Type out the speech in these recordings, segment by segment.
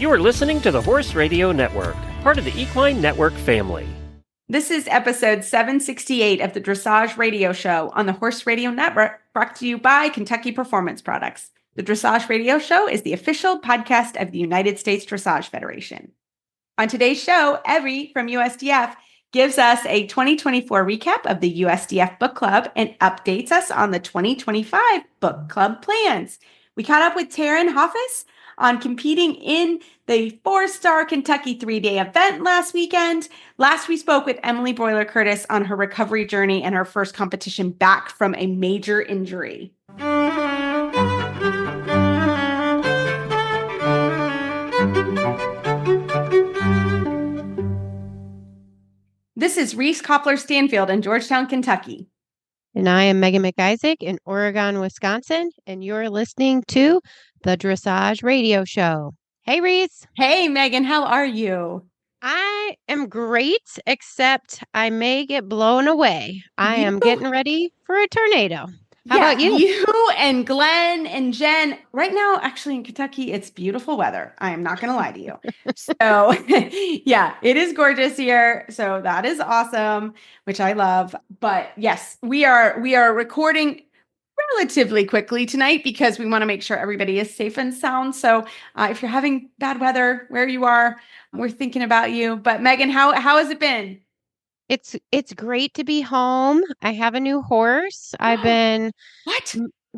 You are listening to the Horse Radio Network, part of the Equine Network family. This is episode 768 of the Dressage Radio Show on the Horse Radio Network, brought to you by Kentucky Performance Products. The Dressage Radio Show is the official podcast of the United States Dressage Federation. On today's show, Evie from USDF gives us a 2024 recap of the USDF Book Club and updates us on the 2025 Book Club plans. We caught up with Taren Hoffos on competing in the 4-star Kentucky 3-day event last weekend. Last, we spoke with Emily Brollier Curtis on her recovery journey and her first competition back from a major injury. This is Reese Koppler-Stanfield in Georgetown, Kentucky. And I am Megan McIsaac in Oregon, Wisconsin, and you're listening to the Dressage Radio Show. Hey, Reese. Hey, Megan. How are you? I am great, except I may get blown away. I am getting ready for a tornado. How about you? You and Glenn and Jen. Right now, actually in Kentucky, it's beautiful weather. I am not going to lie to you. So yeah, it is gorgeous here. So that is awesome, which I love. But yes, we are recording relatively quickly tonight because we want to make sure everybody is safe and sound. So if you're having bad weather where you are, we're thinking about you. But Megan, how has it been? It's great to be home. I have a new horse. I've been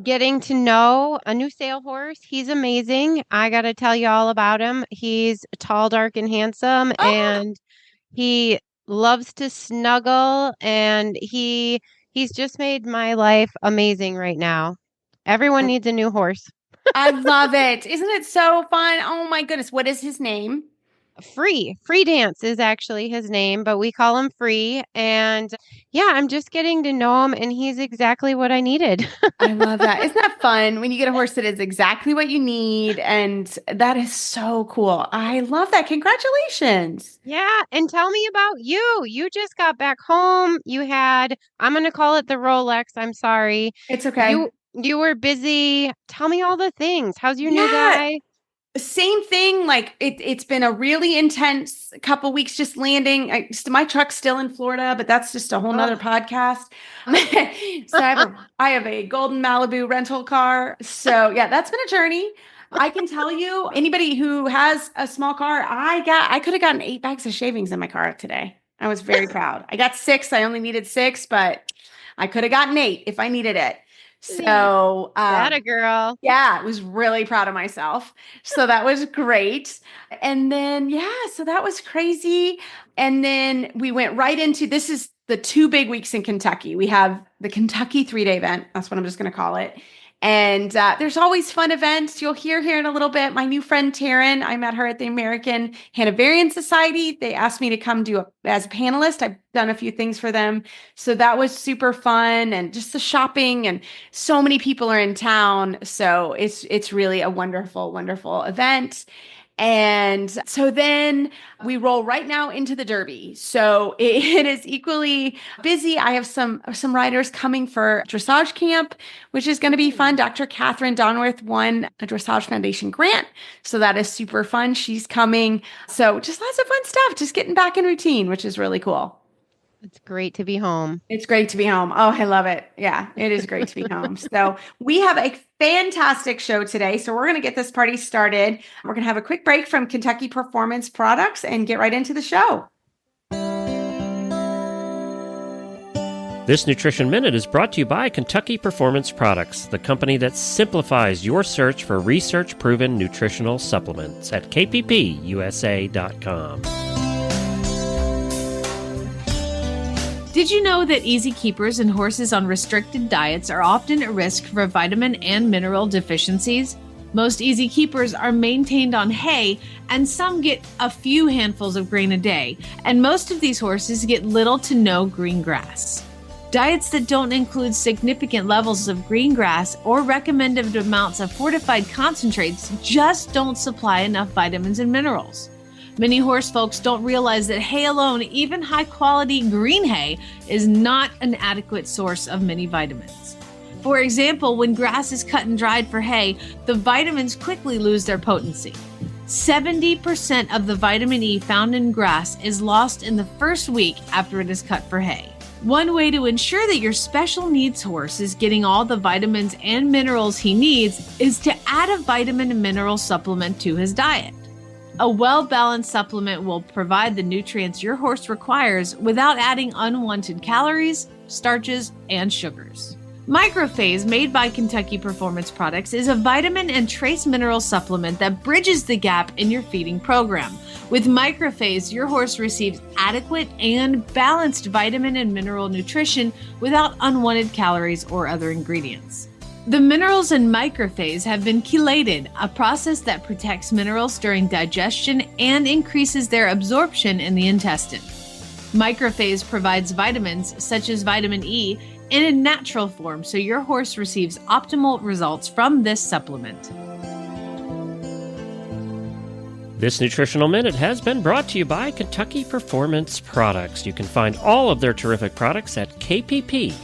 getting to know a new sale horse. He's amazing. I got to tell you all about him. He's tall, dark, and handsome, and he loves to snuggle, and he's just made my life amazing right now. Everyone needs a new horse. I love it. Isn't it so fun? Oh my goodness. What is his name? Free Dance is actually his name, but we call him Free. And yeah, I'm just getting to know him, and he's exactly what I needed. I love that. Isn't that fun when you get a horse that is exactly what you need? And that is so cool. I love that. Congratulations. Yeah. And tell me about you. You just got back home. You had, I'm going to call it the Rolex. I'm sorry. It's okay. You were busy. Tell me all the things. How's your new guy? Same thing. Like it's been a really intense couple weeks just landing. My truck's still in Florida, but that's just a whole nother podcast. So I have a golden Malibu rental car. So yeah, that's been a journey. I can tell you, anybody who has a small car, I could have gotten 8 bags of shavings in my car today. I was very proud. I got 6. I only needed 6, but I could have gotten 8 if I needed it. So, that a girl. Yeah, I was really proud of myself. So that was great. And then, so that was crazy. And then we went right into, this is the 2 big weeks in Kentucky. We have the Kentucky 3-day event. That's what I'm just going to call it. And there's always fun events. You'll hear here in a little bit. My new friend, Taren, I met her at the American Hanoverian Society. They asked me to come as a panelist. I've done a few things for them. So that was super fun, and just the shopping, and so many people are in town. So it's really a wonderful, wonderful event. And so then we roll right now into the Derby. So it is equally busy. I have some riders coming for dressage camp, which is going to be fun. Dr. Catherine Donworth won a Dressage Foundation grant. So that is super fun. She's coming. So just lots of fun stuff, just getting back in routine, which is really cool. It's great to be home. It's great to be home. Oh, I love it. Yeah, it is great to be home. So we have a fantastic show today. So we're going to get this party started. We're going to have a quick break from Kentucky Performance Products and get right into the show. This Nutrition Minute is brought to you by Kentucky Performance Products, the company that simplifies your search for research-proven nutritional supplements at kppusa.com. Did you know that easy keepers and horses on restricted diets are often at risk for vitamin and mineral deficiencies? Most easy keepers are maintained on hay, and some get a few handfuls of grain a day, and most of these horses get little to no green grass. Diets that don't include significant levels of green grass or recommended amounts of fortified concentrates just don't supply enough vitamins and minerals. Many horse folks don't realize that hay alone, even high-quality green hay, is not an adequate source of many vitamins. For example, when grass is cut and dried for hay, the vitamins quickly lose their potency. 70% of the vitamin E found in grass is lost in the first week after it is cut for hay. One way to ensure that your special needs horse is getting all the vitamins and minerals he needs is to add a vitamin and mineral supplement to his diet. A well-balanced supplement will provide the nutrients your horse requires without adding unwanted calories, starches, and sugars. Microphase, made by Kentucky Performance Products, is a vitamin and trace mineral supplement that bridges the gap in your feeding program. With Microphase, your horse receives adequate and balanced vitamin and mineral nutrition without unwanted calories or other ingredients. The minerals in Microphase have been chelated, a process that protects minerals during digestion and increases their absorption in the intestine. Microphase provides vitamins, such as vitamin E, in a natural form, so your horse receives optimal results from this supplement. This Nutritional Minute has been brought to you by Kentucky Performance Products. You can find all of their terrific products at kppusa.com.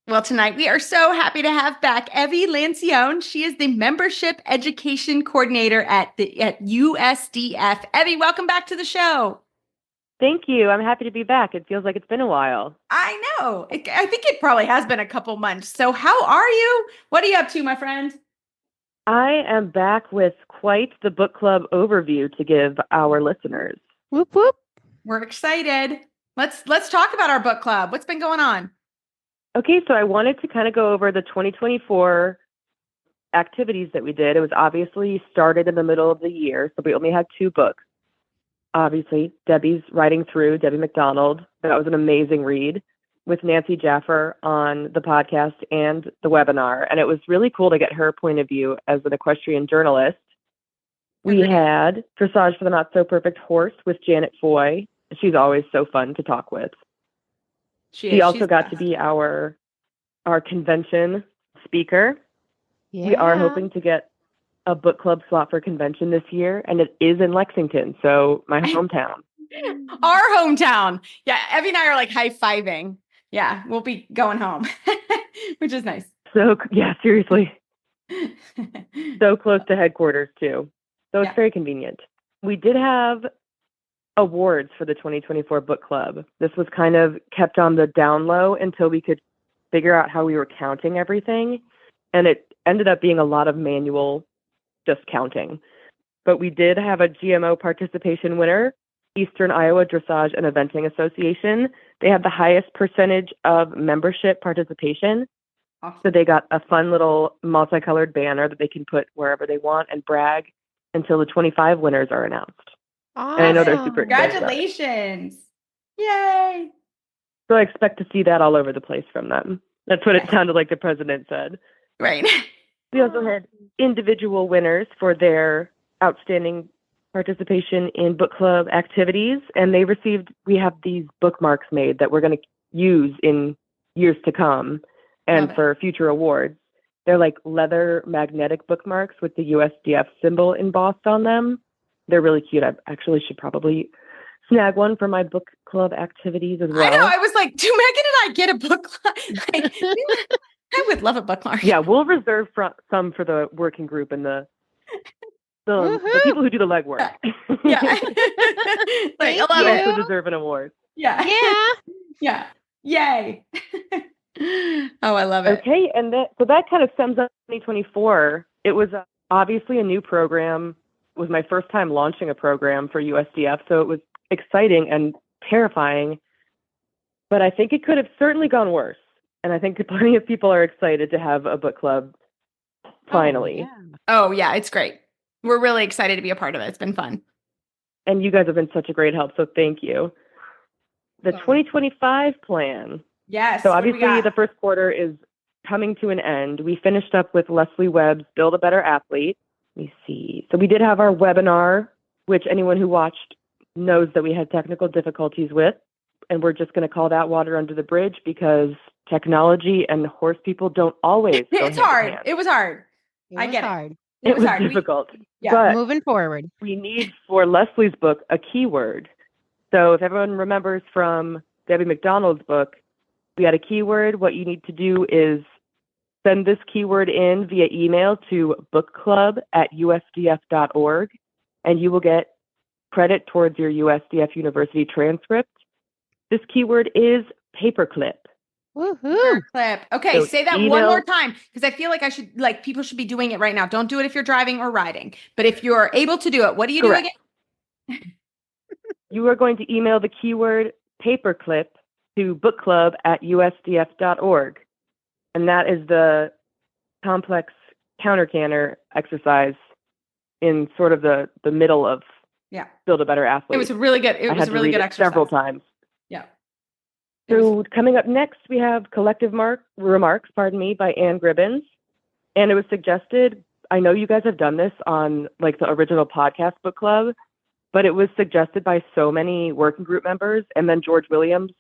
Well, tonight we are so happy to have back Evie Lancione. She is the Membership Education Coordinator at USDF. Evie, welcome back to the show. Thank you. I'm happy to be back. It feels like it's been a while. I know. I think it probably has been a couple months. So how are you? What are you up to, my friend? I am back with quite the book club overview to give our listeners. Whoop, whoop. We're excited. Let's talk about our book club. What's been going on? Okay, so I wanted to kind of go over the 2024 activities that we did. It was obviously started in the middle of the year, so we only had 2 books. Obviously, Debbie's Writing Through, Debbie McDonald. That was an amazing read with Nancy Jaffer on the podcast and the webinar. And it was really cool to get her point of view as an equestrian journalist. We had Dressage for the Not So Perfect Horse with Janet Foy. She's always so fun to talk with. She also got to be our convention speaker. Yeah. We are hoping to get a book club slot for convention this year, and it is in Lexington, so my hometown. Our hometown. Yeah, Evie and I are like high-fiving. Yeah, we'll be going home, which is nice. So, yeah, seriously. So close to headquarters, too. So it's very convenient. We did have awards for the 2024 book club. This was kind of kept on the down low until we could figure out how we were counting everything. And it ended up being a lot of manual just counting. But we did have a GMO participation winner, Eastern Iowa Dressage and Eventing Association. They have the highest percentage of membership participation. Awesome. So they got a fun little multicolored banner that they can put wherever they want and brag until the 25 winners are announced. Awesome. And I know they're super excited. Congratulations. Yay. So I expect to see that all over the place from them. That's what it sounded like the president said. Right. We also had individual winners for their outstanding participation in book club activities. And we have these bookmarks made that we're going to use in years to come and for future awards. They're like leather magnetic bookmarks with the USDF symbol embossed on them. They're really cute. I actually should probably snag one for my book club activities as well. I know. I was like, do Megan and I get a book club? Like, I would love a bookmark. Yeah, we'll reserve some for the working group and the people who do the legwork. Yeah. Like, I love it. Also deserve an award. Yeah. Yeah. Yay. Oh, I love it. Okay, and that kind of sums up 2024. It was obviously a new program. It was my first time launching a program for USDF, so it was exciting and terrifying. But I think it could have certainly gone worse. And I think plenty of people are excited to have a book club finally. Oh, yeah, it's great. We're really excited to be a part of it. It's been fun. And you guys have been such a great help, so thank you. The 2025 plan. Yes. So obviously the first quarter is coming to an end. We finished up with Leslie Webb's Build a Better Athlete. Let me see. So we did have our webinar, which anyone who watched knows that we had technical difficulties with. And we're just going to call that water under the bridge because technology and horse people don't always go It's hard. hand. It was hard. I get it. It was hard. difficult. But moving forward. we need for Leslie's book a keyword. So if everyone remembers from Debbie McDonald's book, We had a keyword. What you need to do is send this keyword in via email to bookclub@usdf.org, and you will get credit towards your USDF University transcript. This keyword is paperclip. Woohoo! Paperclip. Okay, So say that one more time because I feel like people should be doing it right now. Don't do it if you're driving or riding, but if you're able to do it, what do you do again? You are going to email the keyword paperclip to bookclub@usdf.org. And that is the complex counter-canner exercise in sort of the middle of Build a Better Athlete. It was really good. It was a really good exercise. Several times. Yeah. So coming up next, we have Collective Remarks, by Anne Gribbons. And it was suggested, I know you guys have done this on like the original podcast book club, but it was suggested by so many working group members. And then George Williams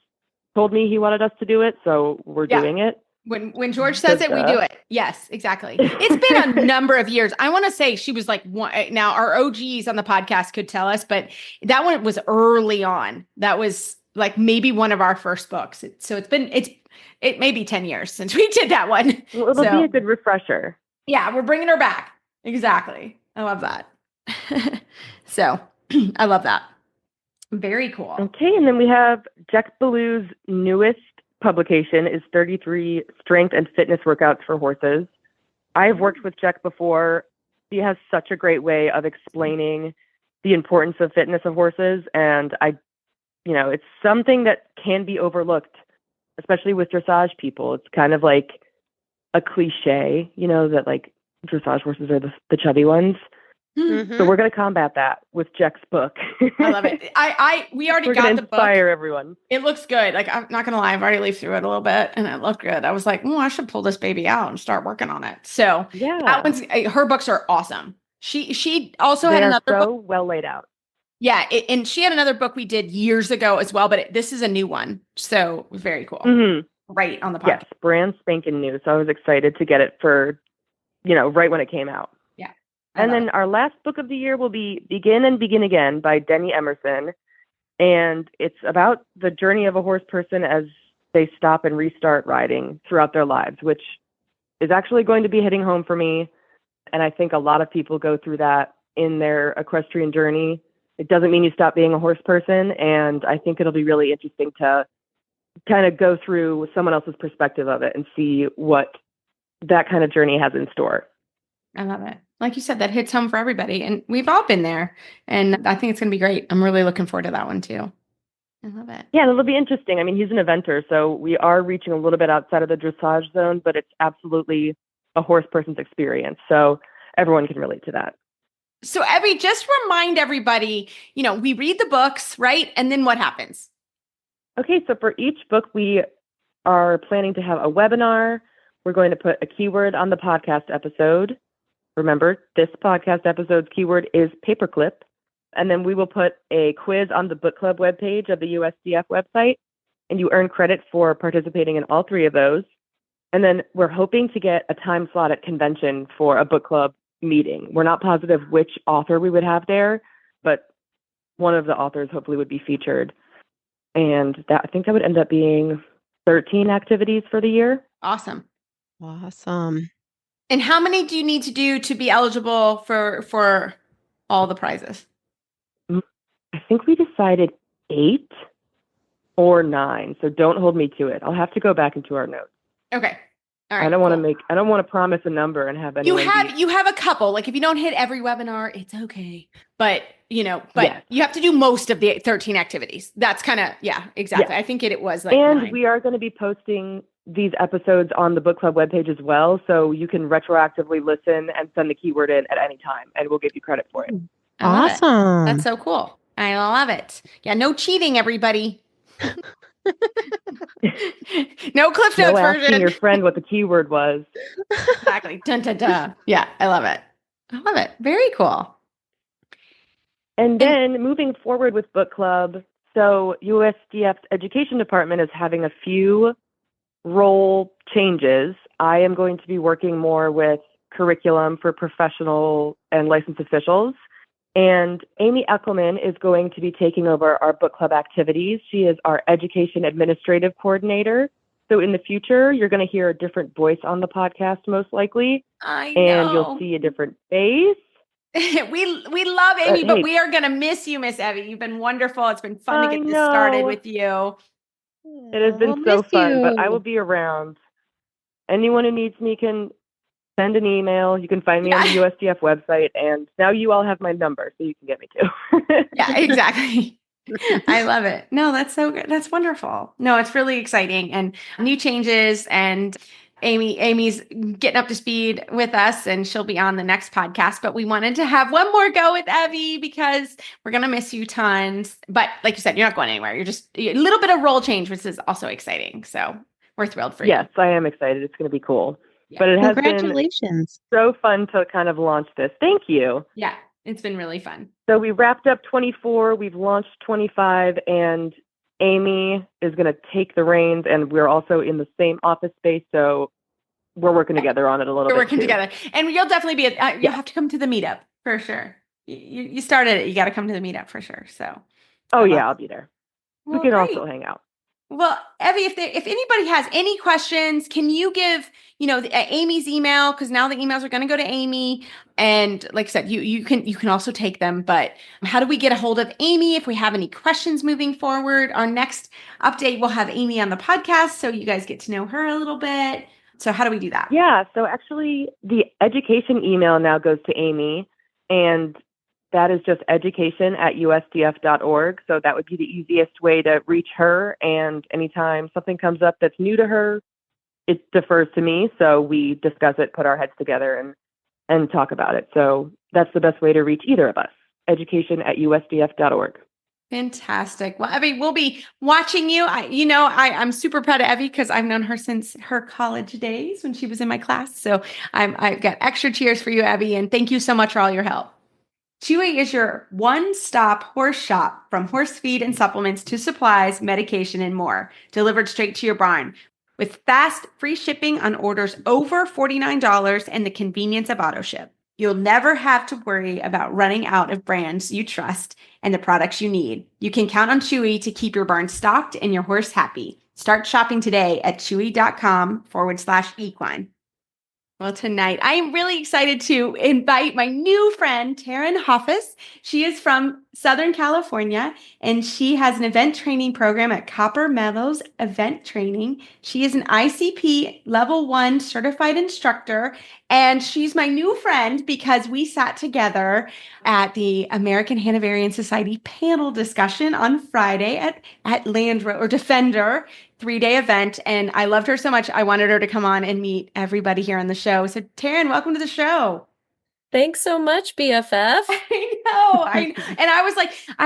told me he wanted us to do it. So we're doing it. When George says it, we do it. Yes, exactly. It's been a number of years. I want to say she was like one. Now our OGs on the podcast could tell us, but that one was early on. That was like maybe one of our first books. So it may be 10 years since we did that one. Well, it'll be a good refresher. Yeah, we're bringing her back. Exactly. I love that. So I love that. Very cool. Okay, and then we have Jack Ballou's newest publication is 33 strength and fitness workouts for horses. I've worked with Jack before. He has such a great way of explaining the importance of fitness of horses, and it's something that can be overlooked, especially with dressage people. It's kind of like a cliche, that like dressage horses are the chubby ones. Mm-hmm. So we're going to combat that with Jack's book. I love it. We already got the book. Inspire everyone. It looks good. Like, I'm not going to lie. I've already leafed through it a little bit and it looked good. I was like, I should pull this baby out and start working on it. So her books are awesome. She also had another book. Well laid out. Yeah. And she had another book we did years ago as well, but this is a new one. So very cool. Mm-hmm. Right on the podcast. Yes. Brand spanking new. So I was excited to get it for, right when it came out. And then our last book of the year will be Begin and Begin Again by Denny Emerson. And it's about the journey of a horse person as they stop and restart riding throughout their lives, which is actually going to be hitting home for me. And I think a lot of people go through that in their equestrian journey. It doesn't mean you stop being a horse person. And I think it'll be really interesting to kind of go through someone else's perspective of it and see what that kind of journey has in store. I love it. Like you said, that hits home for everybody. And we've all been there. And I think it's going to be great. I'm really looking forward to that one too. I love it. Yeah, and it'll be interesting. I mean, he's an eventer, so we are reaching a little bit outside of the dressage zone, but it's absolutely a horse person's experience. So everyone can relate to that. So Evie, just remind everybody, we read the books, right? And then what happens? Okay, so for each book, we are planning to have a webinar. We're going to put a keyword on the podcast episode. Remember, this podcast episode's keyword is paperclip. And then we will put a quiz on the book club webpage of the USDF website. And you earn credit for participating in all three of those. And then we're hoping to get a time slot at convention for a book club meeting. We're not positive which author we would have there, but one of the authors hopefully would be featured. And I think that would end up being 13 activities for the year. Awesome. And how many do you need to do to be eligible for all the prizes? I think we decided 8 or 9. So don't hold me to it. I'll have to go back into our notes. Okay. All right. I don't want to promise a number and have anyone. You have a couple. Like if you don't hit every webinar, it's okay. But you have to do most of the 13 activities. That's kind of, exactly. Yeah. I think it was like. And 9. we are going to be posting these episodes on the book club webpage as well. So you can retroactively listen and send the keyword in at any time and we'll give you credit for it. Awesome. That's so cool. I love it. Yeah. No cheating, everybody. No Cliff Notes version. Asking your friend what the keyword was. Exactly. Dun, dun, dun. Yeah. I love it. Very cool. And then moving forward with book club. So USDF's education department is having a few role changes. I am going to be working more with curriculum for professional and licensed officials. And Amy Eckelman is going to be taking over our book club activities. She is our education administrative coordinator. So in the future, you're going to hear a different voice on the podcast, most likely. I And you'll know. see a different face. We love Amy, but hey, we are going to miss you, Miss Evie. You've been wonderful. It's been fun to I get this started know. with you. It has been We'll so miss fun, but I you. will be around. Anyone who needs me can send an email. You can find me on the USDF website. And now you all have my number, so you can get me too. Yeah, exactly. I love it. No, that's so good. That's wonderful. No, it's really exciting and new changes, and Amy's getting up to speed with us, and she'll be on the next podcast. But we wanted to have one more go with Evie because we're going to miss you tons. But like you said, you're not going anywhere. You're just a little bit of role change, which is also exciting. So we're thrilled for you. Yes, I am excited. It's going to be cool. Yeah. But it has been Congratulations. so fun to kind of launch this. Thank you. Yeah, it's been really fun. So we wrapped up 24, we've launched 25, and Amy is going to take the reins, and we're also in the same office space, so we're working together on it a little bit. We're working too. together, and you'll definitely be. You'll have to come to the meetup for sure. You started it. You got to come to the meetup for sure. So. Oh yeah, I'll be there. Well, we can great. also hang out. Well, Evie, if anybody has any questions, can you give, Amy's email? Because now the emails are going to go to Amy. And like I said, you can also take them. But how do we get a hold of Amy if we have any questions moving forward? Our next update, we'll have Amy on the podcast, so you guys get to know her a little bit. So how do we do that? Yeah, so actually the education email now goes to Amy, and that is just education@usdf.org. So that would be the easiest way to reach her. And anytime something comes up that's new to her, it defers to me. So we discuss it, put our heads together, and talk about it. So that's the best way to reach either of us, education@usdf.org. Fantastic. Well, Evie, we'll be watching you. I'm super proud of Evie because I've known her since her college days when she was in my class. So I've got extra cheers for you, Evie, and thank you so much for all your help. Chewy is your one-stop horse shop, from horse feed and supplements to supplies, medication, and more, delivered straight to your barn. With fast, free shipping on orders over $49 and the convenience of AutoShip. You'll never have to worry about running out of brands you trust and the products you need. You can count on Chewy to keep your barn stocked and your horse happy. Start shopping today at chewy.com/equine. Well, tonight I am really excited to invite my new friend, Taren Hoffos. She is from Southern California, and she has an event training program at Copper Meadows Event Training. She is an ICP Level 1 certified instructor, and she's my new friend because we sat together at the American Hanoverian Society panel discussion on Friday at Land Rover Defender 3-day event. And I loved her so much. I wanted her to come on and meet everybody here on the show. So Taren, welcome to the show. Thanks so much, BFF. I know. And I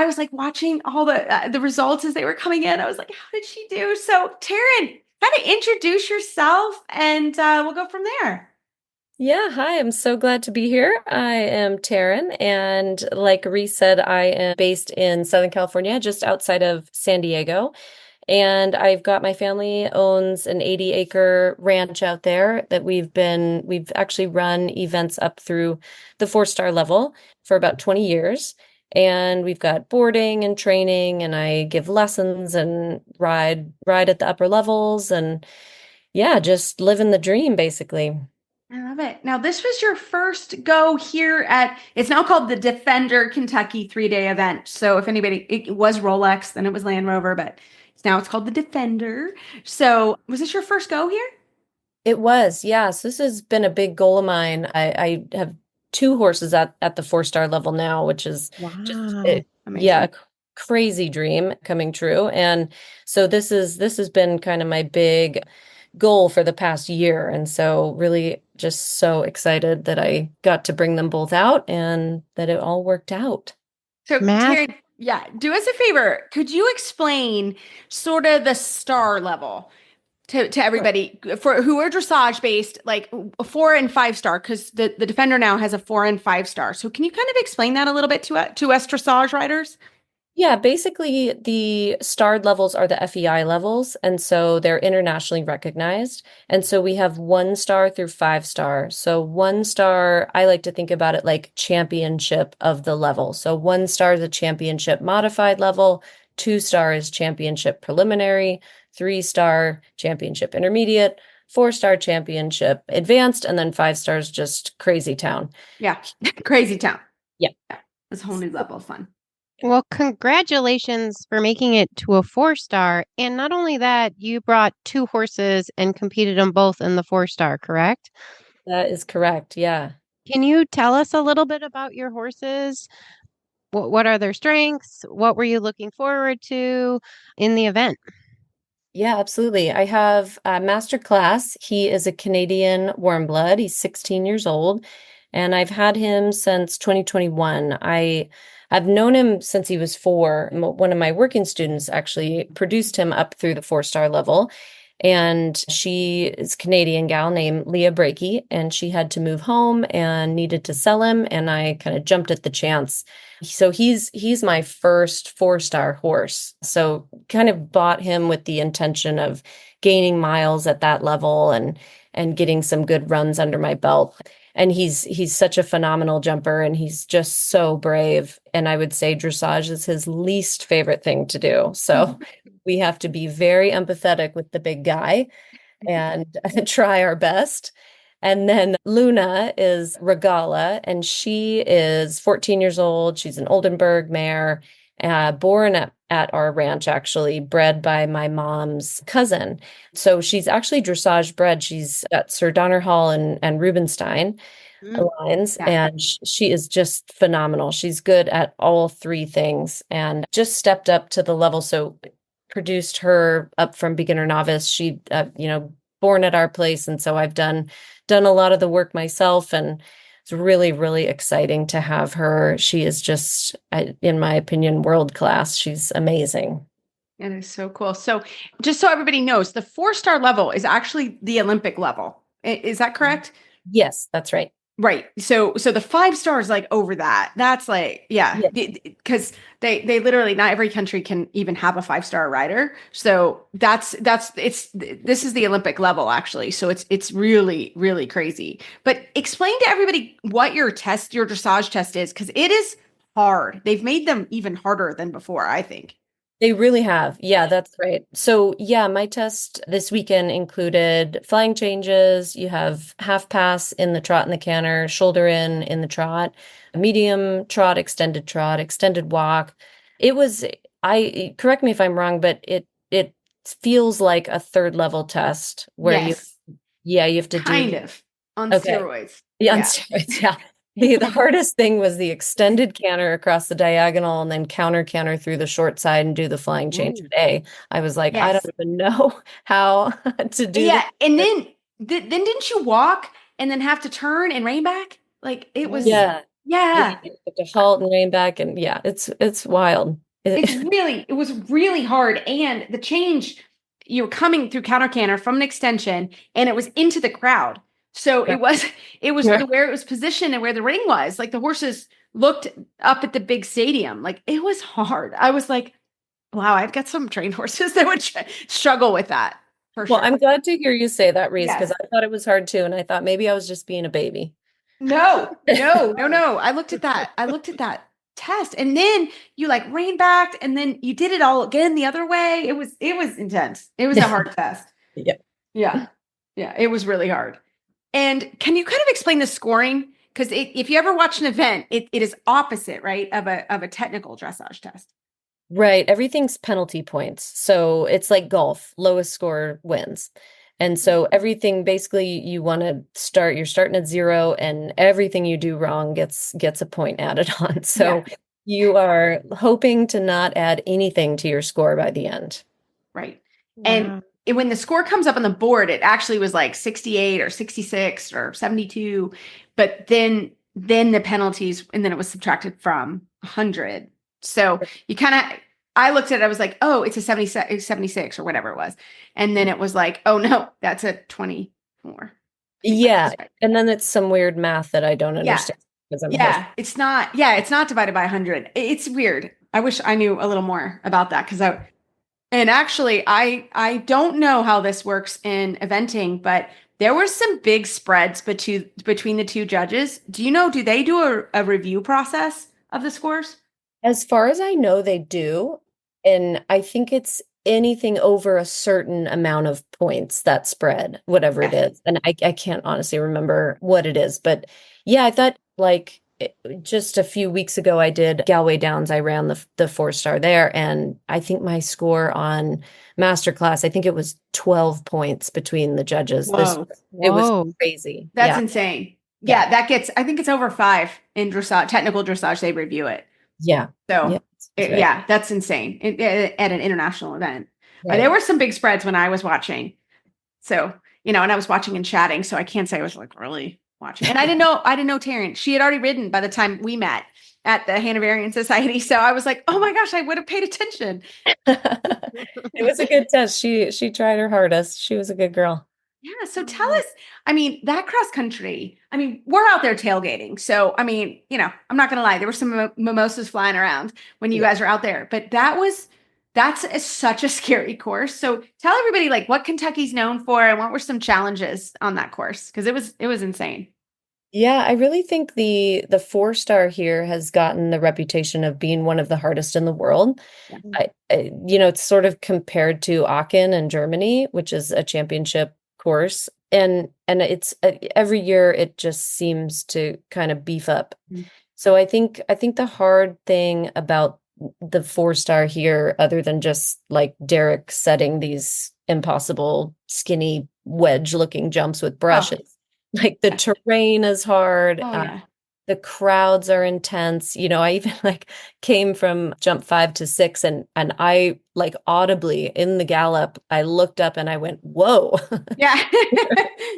was like watching all the results as they were coming in. I was like, how did she do? So Taren, kind of introduce yourself, and we'll go from there. Yeah, hi, I'm so glad to be here. I am Taren, and like Reese said, I am based in Southern California, just outside of San Diego. And I've got my family owns an 80-acre ranch out there that we've actually run events up through the 4-star level for about 20 years. And we've got boarding and training, and I give lessons and ride at the upper levels, and yeah, just living the dream basically. I love it. Now, this was your first go here it's now called the Defender Kentucky 3-day event. So if anybody, it was Rolex, then it was Land Rover, but now it's called the Defender. So was this your first go here? It was, yeah. So this has been a big goal of mine. I have 2 horses at the 4-star level now, which is a crazy dream coming true. And so this has been kind of my big goal for the past year. And so really just so excited that I got to bring them both out and that it all worked out. So Taren, yeah, do us a favor. Could you explain sort of the star level to everybody for who are dressage based, like a 4 and 5 star, because the Defender now has a 4 and 5 star. So can you kind of explain that a little bit to us dressage riders? Yeah, basically the starred levels are the FEI levels, and so they're internationally recognized. And so we have 1 star through 5 star. So 1 star, I like to think about it like championship of the level. So 1 star is a championship modified level, 2-star is championship preliminary, 3-star championship intermediate, 4-star championship advanced, and then 5 stars just crazy town. Yeah. Crazy town. Yeah. It's a whole new level of fun. Well, congratulations for making it to a 4-star. And not only that, you brought 2 horses and competed them both in the 4-star, correct? That is correct. Yeah. Can you tell us a little bit about your horses? What are their strengths? What were you looking forward to in the event? Yeah, absolutely. I have Master Class. He is a Canadian warmblood. He's 16 years old, and I've had him since 2021. I've known him since he was 4. One of my working students actually produced him up through the 4-star level. And she is a Canadian gal named Leah Brakey, and she had to move home and needed to sell him. And I kind of jumped at the chance. So he's my first 4-star horse. So kind of bought him with the intention of gaining miles at that level and getting some good runs under my belt. And he's such a phenomenal jumper, and he's just so brave. And I would say dressage is his least favorite thing to do. So we have to be very empathetic with the big guy and try our best. And then Luna is Regala, and she is 14 years old. She's an Oldenburg mare, born at our ranch, actually, bred by my mom's cousin. So she's actually dressage bred. She's at Sir Donner Hall and Rubenstein lines, and she is just phenomenal. She's good at all 3 things and just stepped up to the level. So produced her up from beginner novice. She, born at our place. And so I've done a lot of the work myself, and it's really, really exciting to have her. She is just, in my opinion, world class. She's amazing. It is so cool. So just so everybody knows, the 4-star level is actually the Olympic level. Is that correct? Yes, that's right. Right. So the 5-star is like over that. That's like, because they literally, not every country can even have a 5-star rider. So this is the Olympic level, actually. So it's really, really crazy. But explain to everybody what your dressage test is, because it is hard. They've made them even harder than before, I think. They really have. Yeah, that's right. So yeah, my test this weekend included flying changes. You have half pass in the trot and the canter, shoulder in the trot, medium trot, extended walk. It was, correct me if I'm wrong, but it feels like a 3rd level test where you have to kind of on steroids. Yeah, on steroids. Yeah. The hardest thing was the extended canter across the diagonal and then counter through the short side and do the flying change today. I was like, I don't even know how to do that. And then didn't you walk and then have to turn and rein back? Like it was, You have to halt and rein back, and it's wild. It was really hard. And the change, you were coming through counter canter from an extension, and it was into the crowd. So it was where it was positioned and where the ring was. Like the horses looked up at the big stadium. Like it was hard. I was like, wow, I've got some trained horses that would struggle with that. For sure. Well, I'm glad to hear you say that, Reese, because I thought it was hard too. And I thought maybe I was just being a baby. No. I looked at that test, and then you like rein back, and then you did it all again the other way. It was intense. It was a hard test. Yeah. It was really hard. And can you kind of explain the scoring? Because if you ever watch an event, it is opposite, right, of a technical dressage test. Right. Everything's penalty points. So it's like golf, lowest score wins. And so everything, basically, you're starting at 0, and everything you do wrong gets a point added on. So you are hoping to not add anything to your score by the end. Right. And when the score comes up on the board, it actually was like 68 or 66 or 72. But then the penalties, and then it was subtracted from 100. So you I looked at it, I was like, oh, it's a 76 or whatever it was. And then it was like, oh no, that's a 24. Yeah. And then it's some weird math that I don't understand. It's not divided by 100. It's weird. I wish I knew a little more about that, and actually, I don't know how this works in eventing, but there were some big spreads between the 2 judges. Do they do a review process of the scores? As far as I know, they do. And I think it's anything over a certain amount of points, that spread, whatever it is. And I can't honestly remember what it is. But yeah, I thought like just a few weeks ago, I did Galway Downs. I ran the 4-star there. And I think my score on Masterclass, I think it was 12 points between the judges. It was crazy. That's insane. Yeah, I think it's over 5 in dressage, technical dressage, they review it. Yeah. So that's insane at an international event. Right. There were some big spreads when I was watching. So, and I was watching and chatting, so I can't say I was like really watching. And I didn't know Taren. She had already ridden by the time we met at the Hanoverian Society. So I was like, oh my gosh, I would have paid attention. It was a good test. She tried her hardest. She was a good girl. Yeah. So tell us, that cross country, we're out there tailgating. So, I'm not going to lie. There were some mimosas flying around when you guys were out there, but that's such a scary course. So tell everybody like what Kentucky's known for and what were some challenges on that course? Cause it was insane. Yeah, I really think the 4-star here has gotten the reputation of being one of the hardest in the world. Yeah. It's sort of compared to Aachen in Germany, which is a championship course, and it's every year it just seems to kind of beef up. Mm-hmm. So I think the hard thing about the 4-star here, other than just like Derek setting these impossible skinny wedge looking jumps with brushes, like the terrain is hard. The crowds are intense. I even like came from jump 5 to 6 and I like audibly in the gallop, I looked up and I went, whoa. Yeah.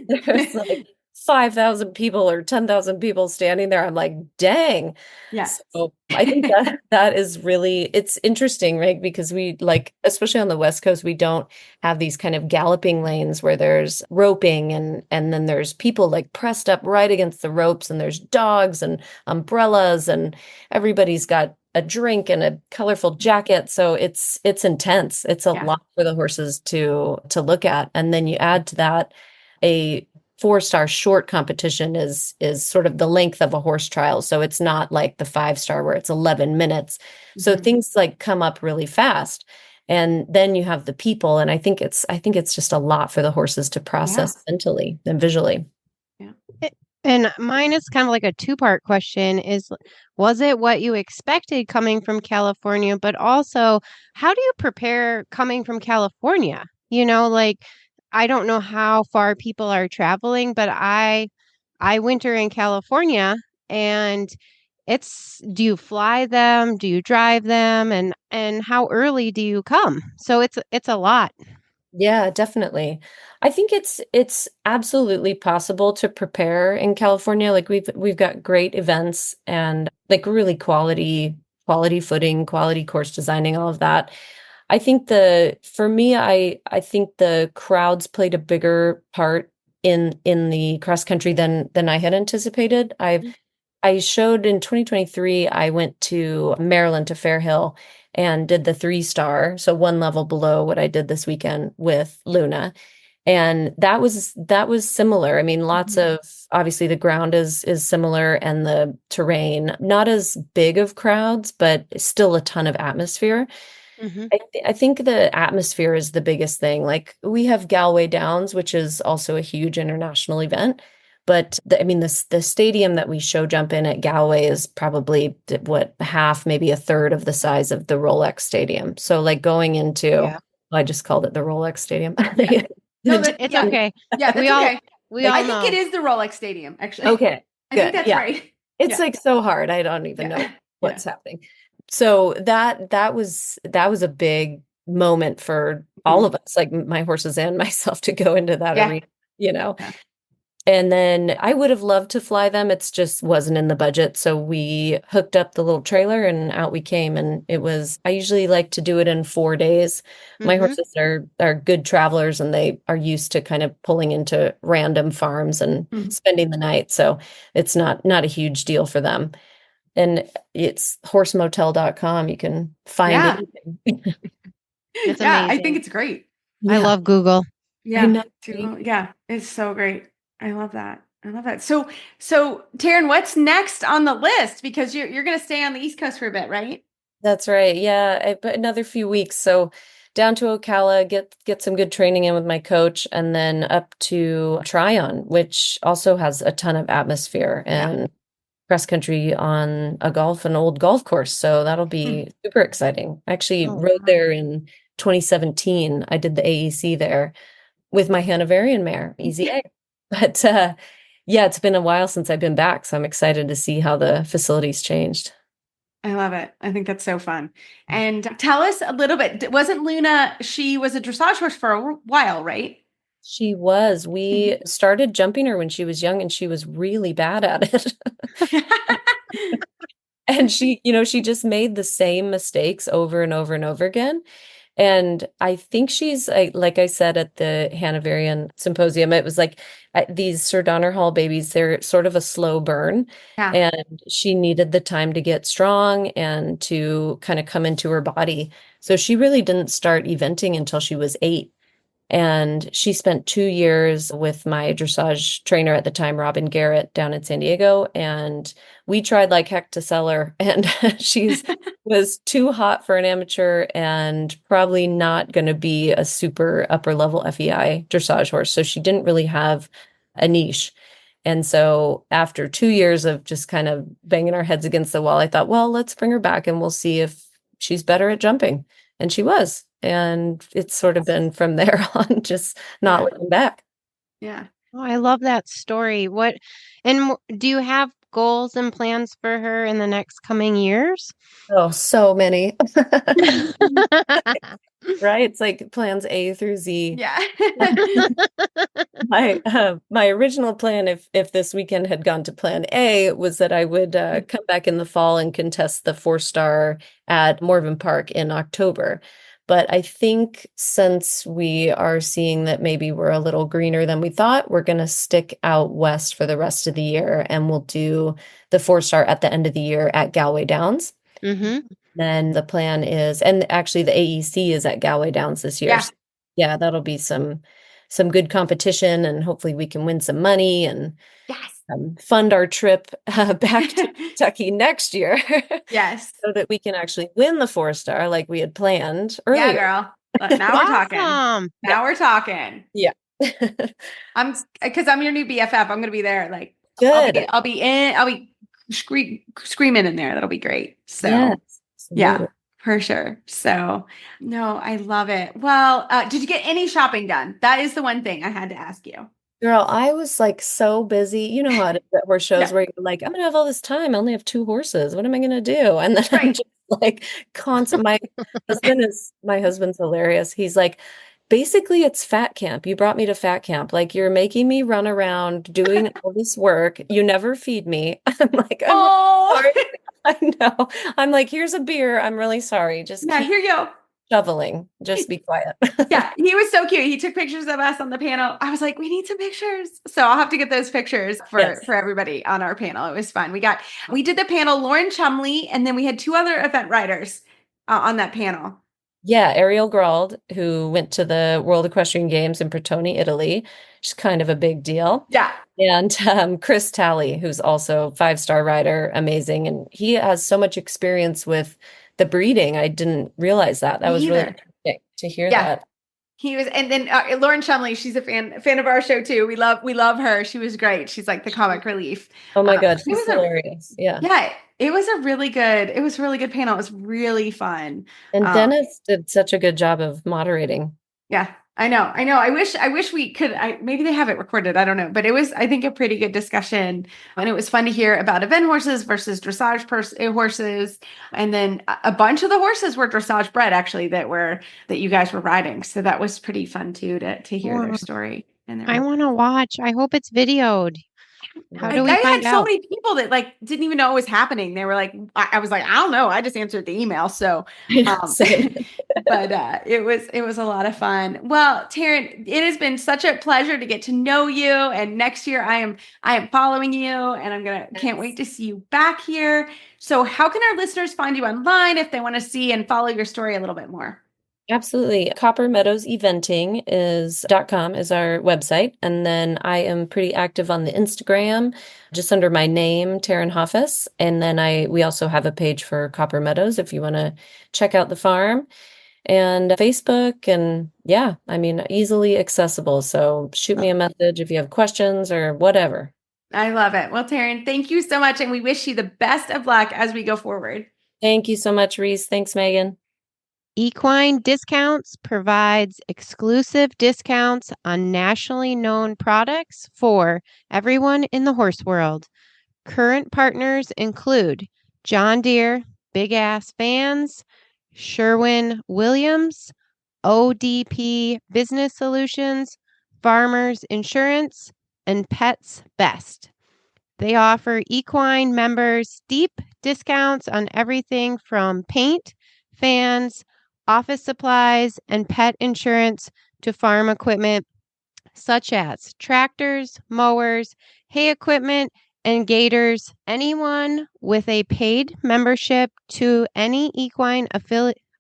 There's like 5,000 people or 10,000 people standing there. I'm like, dang. Yeah. So I think that is really, it's interesting, right? Because we like, especially on the West Coast, we don't have these kind of galloping lanes where there's roping and then there's people like pressed up right against the ropes and there's dogs and umbrellas and everybody's got a drink and a colorful jacket. So it's intense. It's a lot for the horses to look at. And then you add to that a 4-star short competition is sort of the length of a horse trial. So it's not like the 5-star where it's 11 minutes. Mm-hmm. So things like come up really fast. And then you have the people. And I think it's just a lot for the horses to process mentally and visually. Yeah. And mine is kind of like a 2-part question was it what you expected coming from California? But also, how do you prepare coming from California? I don't know how far people are traveling, but I winter in California, and do you fly them? Do you drive them? And how early do you come? So it's a lot. Yeah, definitely. I think it's absolutely possible to prepare in California. Like we've got great events and like really quality footing, quality course designing, all of that. I think for me, I think the crowds played a bigger part in the cross country than I had anticipated. I showed in 2023, I went to Maryland to Fair Hill and did the 3-star, so 1 level below what I did this weekend with Luna. And that was similar. Lots of, obviously the ground is similar and the terrain, not as big of crowds, but still a ton of atmosphere. Mm-hmm. I think the atmosphere is the biggest thing. Like we have Galway Downs, which is also a huge international event. But the stadium that we show jump in at Galway is probably half, maybe a third of the size of the Rolex Stadium. So like going into, I just called it the Rolex Stadium. No, it's okay. Yeah, that's okay. I think it is the Rolex Stadium, actually. Okay, I think that's right. It's like so hard. I don't even know what's happening. So that was a big moment for all of us, like my horses and myself, to go into that arena, Yeah. And then I would have loved to fly them. It's just wasn't in the budget. So we hooked up the little trailer and out we came. And I usually like to do it in 4 days. Mm-hmm. My horses are good travelers and they are used to kind of pulling into random farms and spending the night. So it's not a huge deal for them. And it's horsemotel.com. You can find anything. It's amazing. I think it's great. I love Google. Yeah. It's so great. I love that. So Taren, what's next on the list? Because you're going to stay on the East Coast for a bit, right? That's right. Yeah, but another few weeks. So down to Ocala, get some good training in with my coach, and then up to Tryon, which also has a ton of atmosphere Yeah. and cross country on an old golf course. So that'll be super exciting. I actually Oh, rode wow. there in 2017. I did the AEC there with my Hanoverian mare, Easy A. But yeah, it's been a while since I've been back, so I'm excited to see how the facility's changed. I love it. I think that's so fun. And tell us a little bit. Wasn't Luna, she was a dressage horse for a while, right? She was. We started jumping her when she was young and she was really bad at it. And she just made the same mistakes over and over and over again. And I think she's like I said at the Hanoverian Symposium, it was like these Sir Donner Hall babies, they're sort of a slow burn. Yeah. And she needed the time to get strong and to kind of come into her body. So she really didn't start eventing until she was 8. And she spent 2 years with my dressage trainer at the time, Robin Garrett, down in San Diego. And we tried like heck to sell her. And she's was too hot for an amateur and probably not going to be a super upper level FEI dressage horse. So she didn't really have a niche. And so after 2 years of just kind of banging our heads against the wall, I thought, well, let's bring her back and we'll see if she's better at jumping. And she was. And it's sort of been from there on, just not looking back. Yeah. Oh, I love that story. Do you have goals and plans for her in the next coming years? Oh, so many. Right? It's like plans A through Z. Yeah. My original plan, if this weekend had gone to plan A, was that I would come back in the fall and contest the 4-star at Morven Park in October. But I think since we are seeing that maybe we're a little greener than we thought, we're going to stick out west for the rest of the year, and we'll do the 4-star at the end of the year at Galway Downs. Mm-hmm. Then the plan is, and actually the AEC is at Galway Downs this year. Yeah. So yeah, that'll be some good competition, and hopefully we can win some money and Yes. fund our trip back to Kentucky next year. Yes. So that we can actually win the 4-star like we had planned earlier. Yeah, girl. Now we're talking. Awesome. Now we're talking. Yeah. Because I'm your new BFF. I'm going to be there. Like, Good. I'll be screaming in there. That'll be great. So Yes, yeah, absolutely. for sure. So no, I love it. Well, did you get any shopping done? That is the one thing I had to ask you. Girl, I was like so busy. You know how it is at horse shows Yeah. where you're like, I'm gonna have all this time. I only have 2 horses. What am I gonna do? And then I'm Right. just like constant. My husband's hilarious. He's like, basically it's fat camp. You brought me to fat camp. Like you're making me run around doing all this work. You never feed me. I'm like, I'm Oh, sorry. I know. I'm like, here's a beer. I'm really sorry. Just yeah, keep here you go. shoveling. Just be quiet. Yeah, he was so cute. He took pictures of us on the panel. I was like, we need some pictures. So I'll have to get those pictures for everybody on our panel. It was fun. We did the panel, Lauren Chumley, and then we had 2 other event writers on that panel. Yeah, Ariel Grald, who went to the World Equestrian Games in Bertone, Italy. She's kind of a big deal. Yeah. And Chris Talley, who's also 5-star rider, amazing. And he has so much experience with the breeding. I didn't realize that. That was really interesting to hear that. He was, and then Lauren Chumley, she's a fan of our show too. We love her. She was great. She's like the comic relief. Oh my God, she's hilarious. Yeah. It was a really good panel. It was really fun. And Dennis did such a good job of moderating. Yeah, I know. I wish we could, maybe they have it recorded. I don't know, but it was, I think, a pretty good discussion, and it was fun to hear about event horses versus dressage horses. And then a bunch of the horses were dressage bred actually that you guys were riding. So that was pretty fun too, to hear their story. And I want to watch. I hope it's videoed. How do we find out? So many people that like didn't even know it was happening. They were like, I was like, I don't know. I just answered the email. So, but it was a lot of fun. Well, Taren, it has been such a pleasure to get to know you. And next year I am following you, and can't wait to see you back here. So how can our listeners find you online if they want to see and follow your story a little bit more? Absolutely. Copper Meadows Eventing .com is our website. And then I am pretty active on the Instagram, just under my name, Taren Hoffos. And then we also have a page for Copper Meadows if you want to check out the farm, and Facebook, and yeah, I mean, easily accessible. So shoot me a message if you have questions or whatever. I love it. Well, Taren, thank you so much. And we wish you the best of luck as we go forward. Thank you so much, Reese. Thanks, Megan. Equine Discounts provides exclusive discounts on nationally known products for everyone in the horse world. Current partners include John Deere, Big Ass Fans, Sherwin-Williams, ODP Business Solutions, Farmers Insurance, and Pets Best. They offer equine members deep discounts on everything from paint, fans, office supplies, and pet insurance to farm equipment such as tractors, mowers, hay equipment, and gators. Anyone with a paid membership to any equine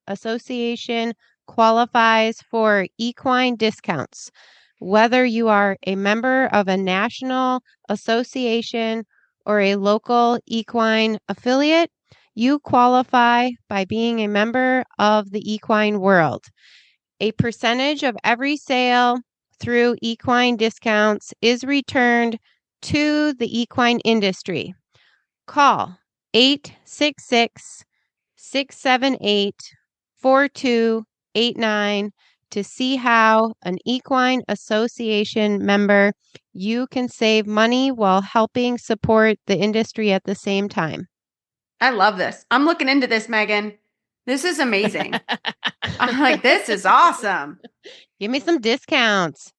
association qualifies for equine discounts. Whether you are a member of a national association or a local equine affiliate, you qualify by being a member of the equine world. A percentage of every sale through equine discounts is returned to the equine industry. Call 866-678-4289 to see how an equine association member you can save money while helping support the industry at the same time. I love this. I'm looking into this, Megan. This is amazing. I'm like, this is awesome. Give me some discounts.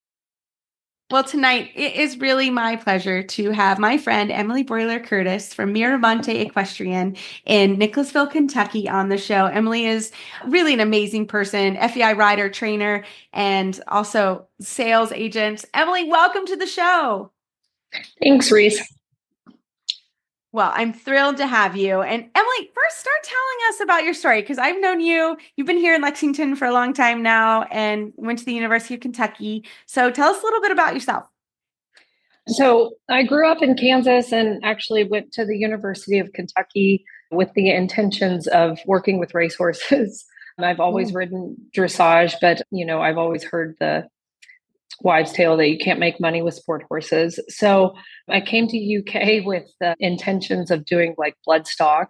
Well, tonight it is really my pleasure to have my friend Emily Brollier Curtis from Miramonte Equestrian in Nicholasville, Kentucky on the show. Emily is really an amazing person, FEI rider, trainer, and also sales agent. Emily, welcome to the show. Thanks, Reese. Well, I'm thrilled to have you. And Emily, first start telling us about your story, because I've known you. You've been here in Lexington for a long time now and went to the University of Kentucky. So tell us a little bit about yourself. So I grew up in Kansas and actually went to the University of Kentucky with the intentions of working with racehorses. I've always ridden dressage, but I've always heard the wives' tale that you can't make money with sport horses. So I came to UK with the intentions of doing like bloodstock.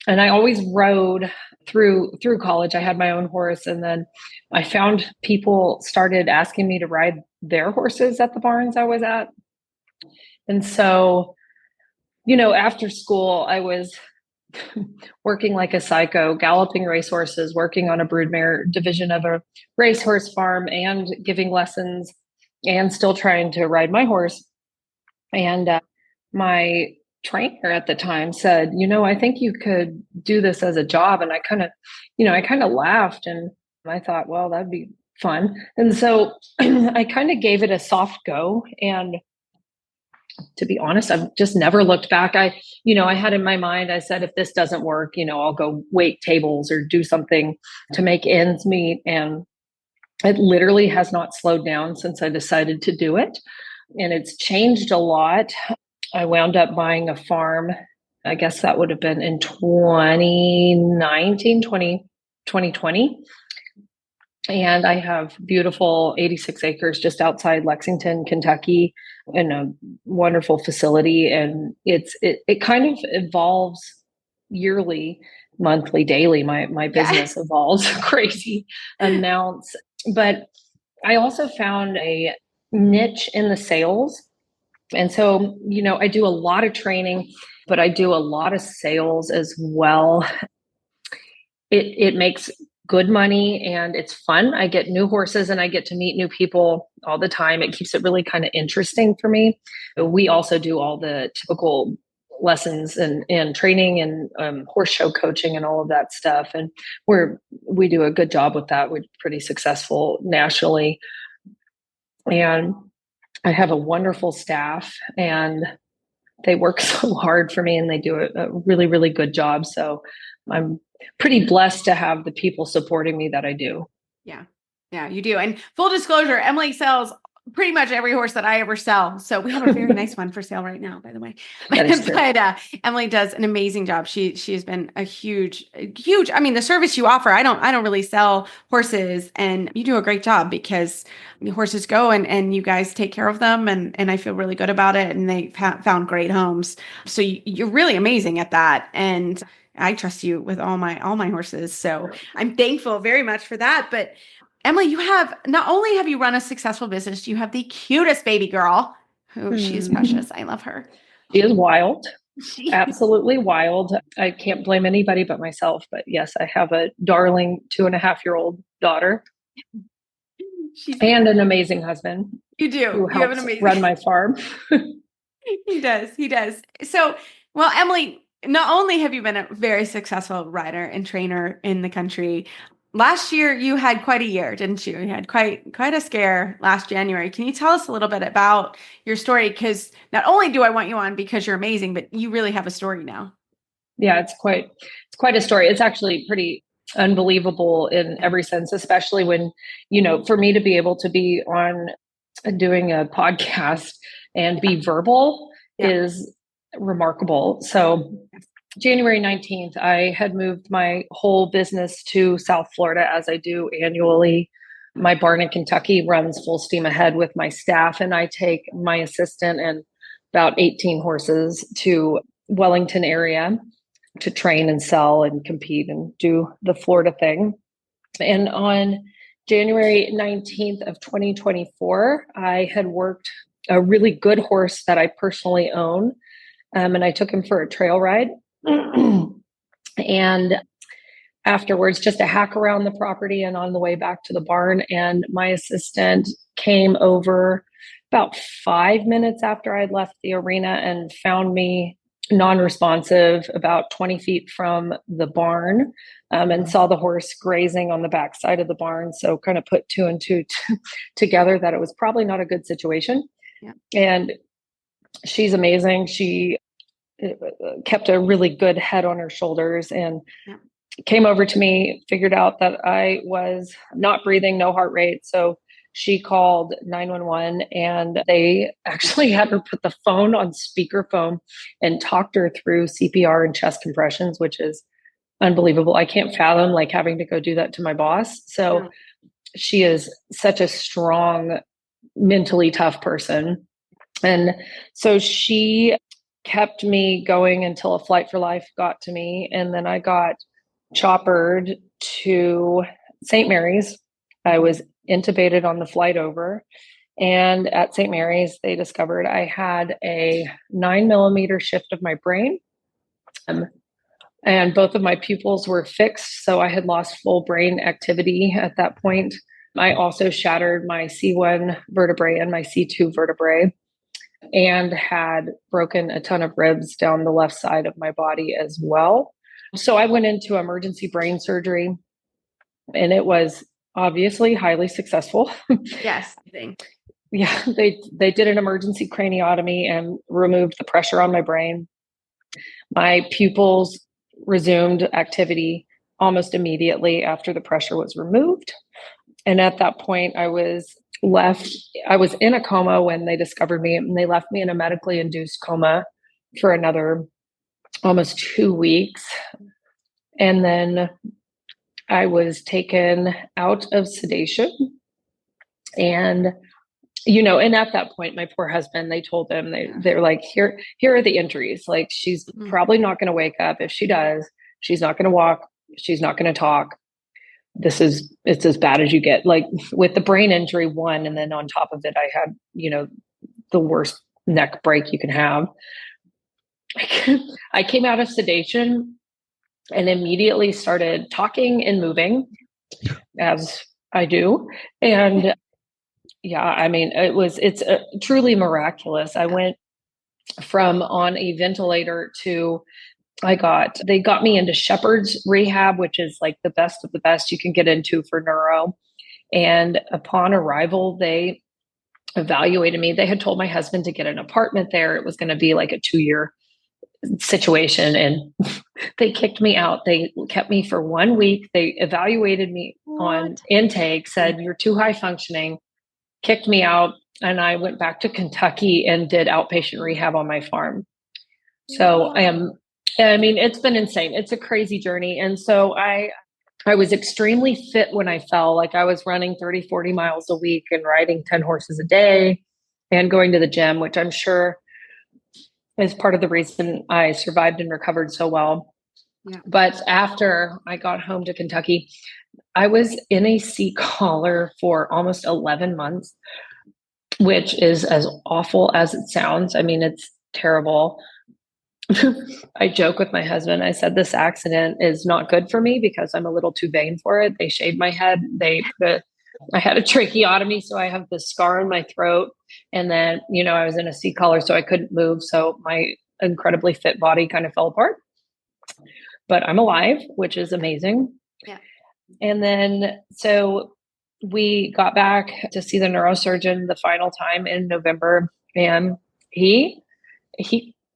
And I always rode through college. I had my own horse. And then I found people started asking me to ride their horses at the barns I was at. And so, after school, I was working like a psycho, galloping racehorses, working on a broodmare division of a racehorse farm and giving lessons and still trying to ride my horse. And my trainer at the time said, I think you could do this as a job. And I kind of laughed and I thought, well, that'd be fun. And so I kind of gave it a soft go. And to be honest, I've just never looked back. I had in my mind, I said, if this doesn't work, I'll go wait tables or do something to make ends meet. And it literally has not slowed down since I decided to do it. And it's changed a lot. I wound up buying a farm. I guess that would have been in 2020. And I have beautiful 86 acres just outside Lexington, Kentucky, in a wonderful facility. And it kind of evolves yearly, monthly, daily. My business evolves crazy amounts. But I also found a niche in the sales. And so, I do a lot of training, but I do a lot of sales as well. It makes good money and it's fun. I get new horses and I get to meet new people all the time. It keeps it really kind of interesting for me. We also do all the typical lessons and training and horse show coaching and all of that stuff. And we do a good job with that. We're pretty successful nationally. And I have a wonderful staff and they work so hard for me and they do a really, really good job. So I'm pretty blessed to have the people supporting me that I do. Yeah. Yeah, you do. And full disclosure, Emily sells pretty much every horse that I ever sell. So we have a very nice one for sale right now, by the way. That is true. But Emily does an amazing job. She has been a huge. I mean, the service you offer. I don't really sell horses, and you do a great job because horses go and you guys take care of them, and I feel really good about it. And they found great homes. So you're really amazing at that. And I trust you with all my horses. So I'm thankful very much for that. But Emily, you have not only have you run a successful business, you have the cutest baby girl who she is precious. I love her. She is wild. Absolutely wild. I can't blame anybody but myself. But yes, I have a darling 2.5-year-old daughter. And an amazing husband. You do. Who You have an helps amazing run my farm. He does. So, well, Emily, not only have you been a very successful rider and trainer in the country, last year you had quite a year, didn't you? You had quite a scare last January. Can you tell us a little bit about your story? Because not only do I want you on because you're amazing, but you really have a story now. Yeah, it's quite a story. It's actually pretty unbelievable in every sense, especially when, for me to be able to be on doing a podcast and be verbal is remarkable. So January 19th, I had moved my whole business to South Florida, as I do annually. My barn in Kentucky runs full steam ahead with my staff, and I take my assistant and about 18 horses to Wellington area to train and sell and compete and do the Florida thing. And on January 19th of 2024, I had worked a really good horse that I personally own, and I took him for a trail ride. And afterwards, just a hack around the property and on the way back to the barn. And my assistant came over about 5 minutes after I'd left the arena and found me non-responsive about 20 feet from the barn, and saw the horse grazing on the backside of the barn. So kind of put two and two together that it was probably not a good situation. Yeah. And she's amazing. She kept a really good head on her shoulders and came over to me, figured out that I was not breathing, no heart rate. So she called 911, and they actually had her put the phone on speakerphone and talked her through CPR and chest compressions, which is unbelievable. I can't fathom having to go do that to my boss. So she is such a strong, mentally tough person. And so she kept me going until a Flight for Life got to me. And then I got choppered to St. Mary's. I was intubated on the flight over. And at St. Mary's, they discovered I had a 9mm shift of my brain. And both of my pupils were fixed. So I had lost full brain activity at that point. I also shattered my C1 vertebrae and my C2 vertebrae, and had broken a ton of ribs down the left side of my body as well. So I went into emergency brain surgery, and it was obviously highly successful. Yes, I think. Yeah, they did an emergency craniotomy and removed the pressure on my brain. My pupils resumed activity almost immediately after the pressure was removed. And at that point, I was in a coma when they discovered me, and they left me in a medically induced coma for another almost 2 weeks. And then I was taken out of sedation. And, and at that point, my poor husband, they told him, they're like, here are the injuries. She's probably not going to wake up. If she does, she's not going to walk. She's not going to talk. It's as bad as you get, with the brain injury one. And then on top of it, I had, the worst neck break you can have. I came out of sedation and immediately started talking and moving, as I do. And it's truly miraculous. I went from on a ventilator to they got me into Shepherd's rehab, which is the best of the best you can get into for neuro. And upon arrival, they evaluated me. They had told my husband to get an apartment there. It was going to be a 2-year situation, and they kicked me out. They kept me for 1 week. They evaluated me on intake, said you're too high functioning, kicked me out. And I went back to Kentucky and did outpatient rehab on my farm. So it's been insane. It's a crazy journey. And so I was extremely fit when I fell. Like, I was running 30, 40 miles a week and riding 10 horses a day and going to the gym, which I'm sure is part of the reason I survived and recovered so well. Yeah. But after I got home to Kentucky, I was in a C-collar for almost 11 months, which is as awful as it sounds. I mean, it's terrible. I joke with my husband. I said, this accident is not good for me because I'm a little too vain for it. They shaved my head. I had a tracheotomy, so I have this scar in my throat. And then, I was in a C-collar, so I couldn't move. So my incredibly fit body kind of fell apart. But I'm alive, which is amazing. Yeah. And then, so we got back to see the neurosurgeon the final time in November, and he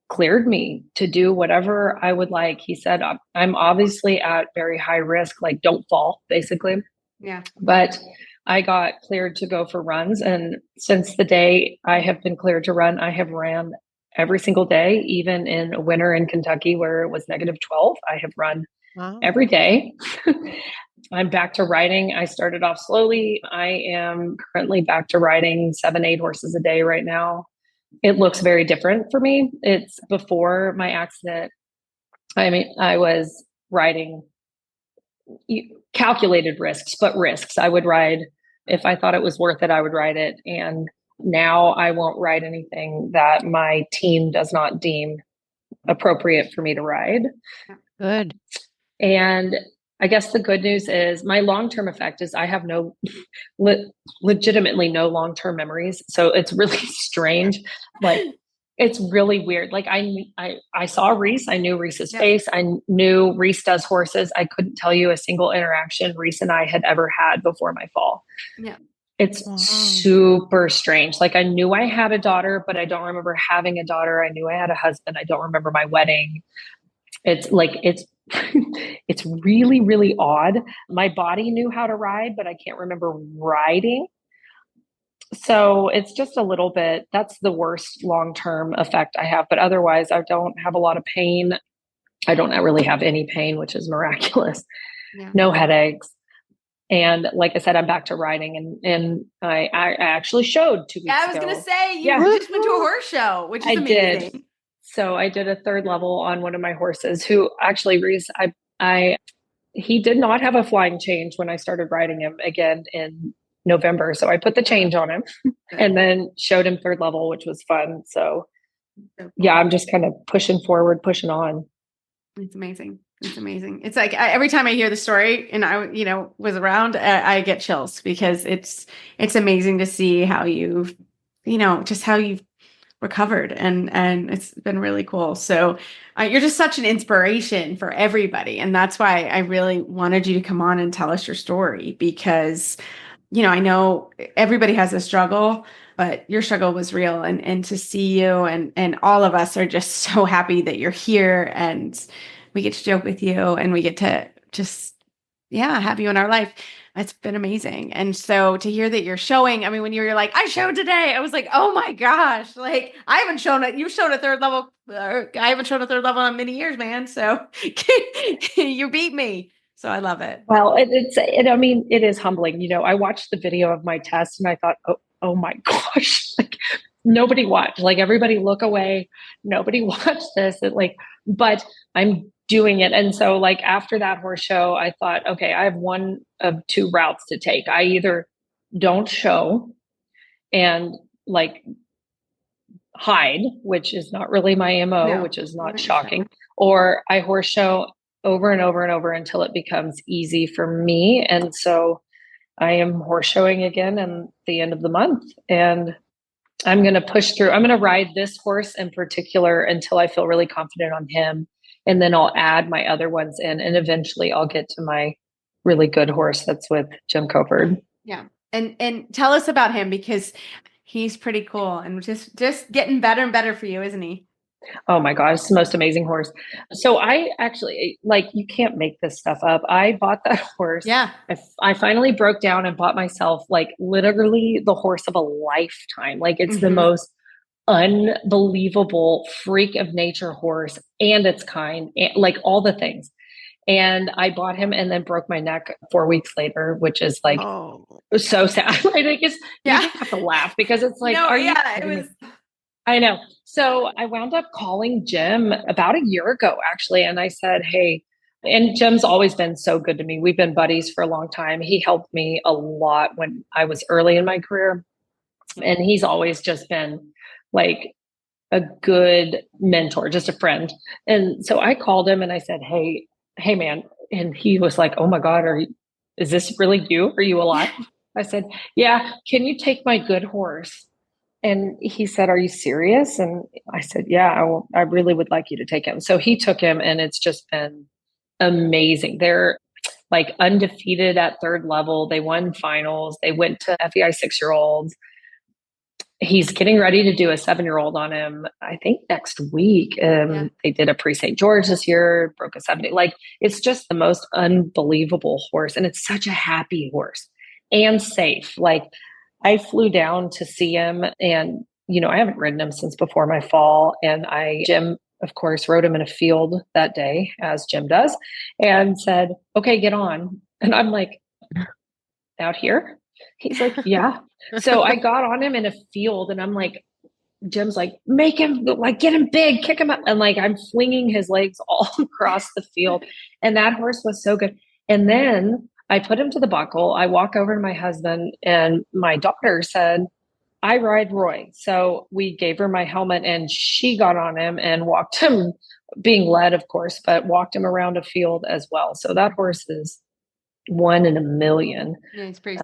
cleared me to do whatever I would like. He said, I'm obviously at very high risk, like don't fall, basically. Yeah. But I got cleared to go for runs. And since the day I have been cleared to run, I have ran every single day, even in winter in Kentucky where it was -12. I have run every day. I'm back to riding. I started off slowly. I am currently back to riding 7, 8 horses a day right now. It looks very different for me. It's before my accident. I mean, I was riding calculated risks, but risks. I would ride if I thought it was worth it, I would ride it. And now I won't ride anything that my team does not deem appropriate for me to ride. Good. And I guess the good news is my long-term effect is I have legitimately no long-term memories. So it's really strange. Like, it's really weird. Like, I saw Reese. I knew Reese's face. I knew Reese does horses. I couldn't tell you a single interaction Reese and I had ever had before my fall. Yeah. It's super strange. Like, I knew I had a daughter, but I don't remember having a daughter. I knew I had a husband. I don't remember my wedding. It's it's really, really odd. My body knew how to ride, but I can't remember riding. So it's just a little bit, that's the worst long-term effect I have. But otherwise, I don't have a lot of pain. I don't really have any pain, which is miraculous. Yeah. No headaches. And like I said, I'm back to riding, and I actually showed 2 weeks ago. I was going to say, you just went to a horse show, which is amazing. Did. So I did a 3rd level on one of my horses who actually, Reese, he did not have a flying change when I started riding him again in November. So I put the change on him and then showed him 3rd level, which was fun. So yeah, I'm just kind of pushing forward, pushing on. It's amazing. It's amazing. It's like every time I hear the story and I, was around, I get chills because it's amazing to see how you've, just how you've recovered, and it's been really cool. So you're just such an inspiration for everybody. And that's why I really wanted you to come on and tell us your story, because, I know everybody has a struggle, but your struggle was real, and to see you and all of us are just so happy that you're here, and we get to joke with you, and we get to just, have you in our life. It's been amazing. And so to hear that you're showing, I mean, when you're like, I showed today, I was like, oh my gosh, like I haven't shown it. You've shown a 3rd level. I haven't shown a 3rd level in many years, man. So you beat me. So I love it. Well, it is humbling. I watched the video of my test and I thought, oh my gosh, like nobody watched, like everybody look away. Nobody watched this. But I'm doing it. And so like after that horse show, I thought, okay, I have one of 2 routes to take. I either don't show and like hide, which is not really my MO, which is not shocking, or I horse show over and over and over until it becomes easy for me. And so I am horse showing again at the end of the month, and I'm going to push through. I'm going to ride this horse in particular until I feel really confident on him. And then I'll add my other ones in, and eventually I'll get to my really good horse that's with Jim Coford. Yeah. And tell us about him, because he's pretty cool and just getting better and better for you, isn't he? Oh my gosh, it's the most amazing horse. So I actually, like, you can't make this stuff up. I bought that horse. Yeah. I finally broke down and bought myself, like, literally the horse of a lifetime. Like, it's the most unbelievable freak of nature horse, and it's kind, and, like, all the things. And I bought him and then broke my neck 4 weeks later, which is like so sad. Right? I guess you just have to laugh because it's like, are you kidding me? I know. So I wound up calling Jim about a year ago, actually. And I said, hey, and Jim's always been so good to me. We've been buddies for a long time. He helped me a lot when I was early in my career. And he's always just been like a good mentor, just a friend. And so I called him and I said, hey man. And he was like, oh my God, is this really you? Are you alive? I said, yeah. Can you take my good horse? And he said, are you serious? And I said, yeah, I really would like you to take him. So he took him, and it's just been amazing. They're like undefeated at third level. They won finals. They went to FEI 6-year-olds. He's getting ready to do a 7-year-old on him, I think next week. They did a pre-St. George this year, broke a 70. Like, it's just the most unbelievable horse. And it's such a happy horse and safe. Like, I flew down to see him, and, I haven't ridden him since before my fall. And Jim, of course, rode him in a field that day, as Jim does, and said, okay, get on. And I'm like, out here? He's like, yeah. So I got on him in a field, and I'm like, Jim's like, make him, like, get him big, kick him up. And like, I'm flinging his legs all across the field. And that horse was so good. And then I put him to the buckle. I walk over to my husband, and my daughter said, I ride Roy. So we gave her my helmet, and she got on him and walked him, being led, of course, but walked him around a field as well. So that horse is 1 in a million. Yeah, it's pretty.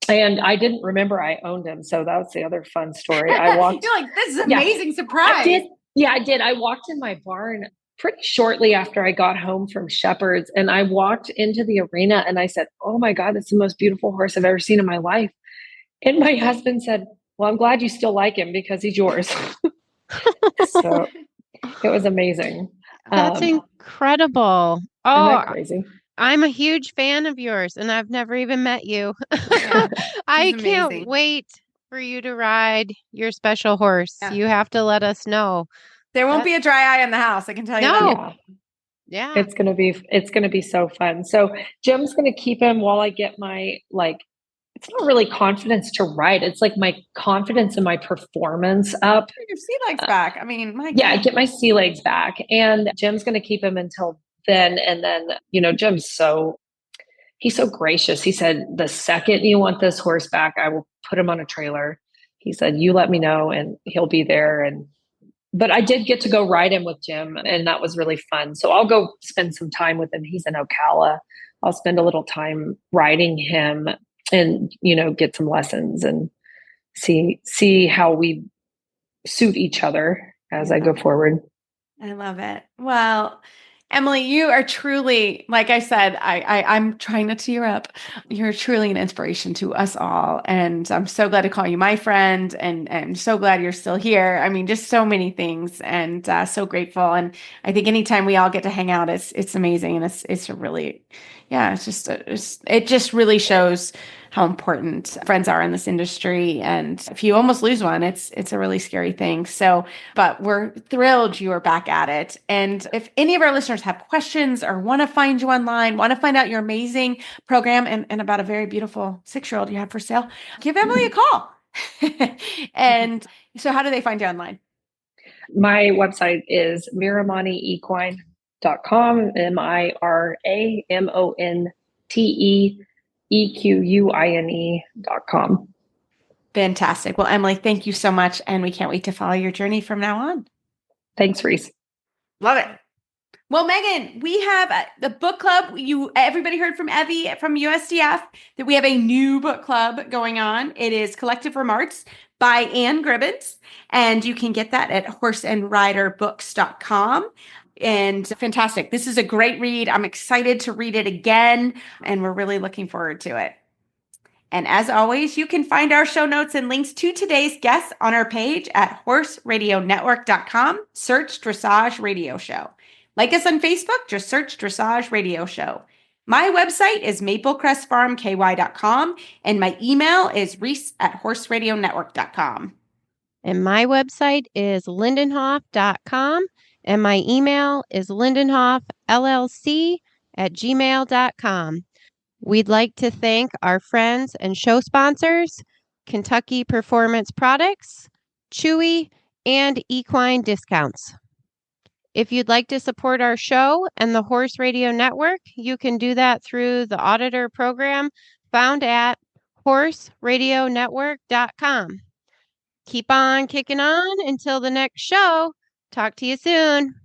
And I didn't remember I owned him. So that was the other fun story. I walked. You're like, this is an amazing surprise. I did. Yeah, I did. I walked in my barn pretty shortly after I got home from Shepherd's, and I walked into the arena, and I said, oh my God, that's the most beautiful horse I've ever seen in my life. And my husband said, well, I'm glad you still like him because he's yours. So it was amazing. That's incredible. Oh, isn't that crazy? I'm a huge fan of yours, and I've never even met you. I can't wait for you to ride your special horse. Yeah. You have to let us know. There won't be a dry eye in the house, I can tell you that. Yeah. It's going to be so fun. So Jim's going to keep him while I get my, like, it's not really confidence to ride. It's like my confidence in my performance up. Your sea legs back. I mean, I get my sea legs back, and Jim's going to keep him until then. And then, Jim's he's so gracious. He said, the second you want this horse back, I will put him on a trailer. He said, you let me know and he'll be there. But I did get to go ride him with Jim, and that was really fun. So I'll go spend some time with him. He's in Ocala. I'll spend a little time riding him and, get some lessons and see how we suit each other as I go forward. I love it. Well, Emily, you are truly, like I said, I'm trying not to tear up. You're truly an inspiration to us all. And I'm so glad to call you my friend, and so glad you're still here. I mean, just so many things, and so grateful. And I think anytime we all get to hang out, it's amazing. And it's a really, it just really shows how important friends are in this industry. And if you almost lose one, it's a really scary thing. So, but we're thrilled you are back at it. And if any of our listeners have questions or want to find you online, want to find out your amazing program and about a very beautiful 6-year-old you have for sale, give Emily a call. And so how do they find you online? My website is miramonteequine.com, miramonteequine.com. Fantastic. Well, Emily, thank you so much. And we can't wait to follow your journey from now on. Thanks, Reese. Love it. Well, Megan, we have the book club. Everybody heard from Evie from USDF that we have a new book club going on. It is Collective Remarks by Anne Gribbons, and you can get that at horseandriderbooks.com. And fantastic. This is a great read. I'm excited to read it again, and we're really looking forward to it. And as always, you can find our show notes and links to today's guests on our page at horseradionetwork.com. Search Dressage Radio Show. Like us on Facebook, just search Dressage Radio Show. My website is maplecrestfarmky.com, and my email is reese@horseradionetwork.com. And my website is lindenhoff.com, and my email is lindenhoffllc@gmail.com. We'd like to thank our friends and show sponsors, Kentucky Performance Products, Chewy, and Equine Discounts. If you'd like to support our show and the Horse Radio Network, you can do that through the auditor program found at horseradionetwork.com. Keep on kicking on until the next show. Talk to you soon.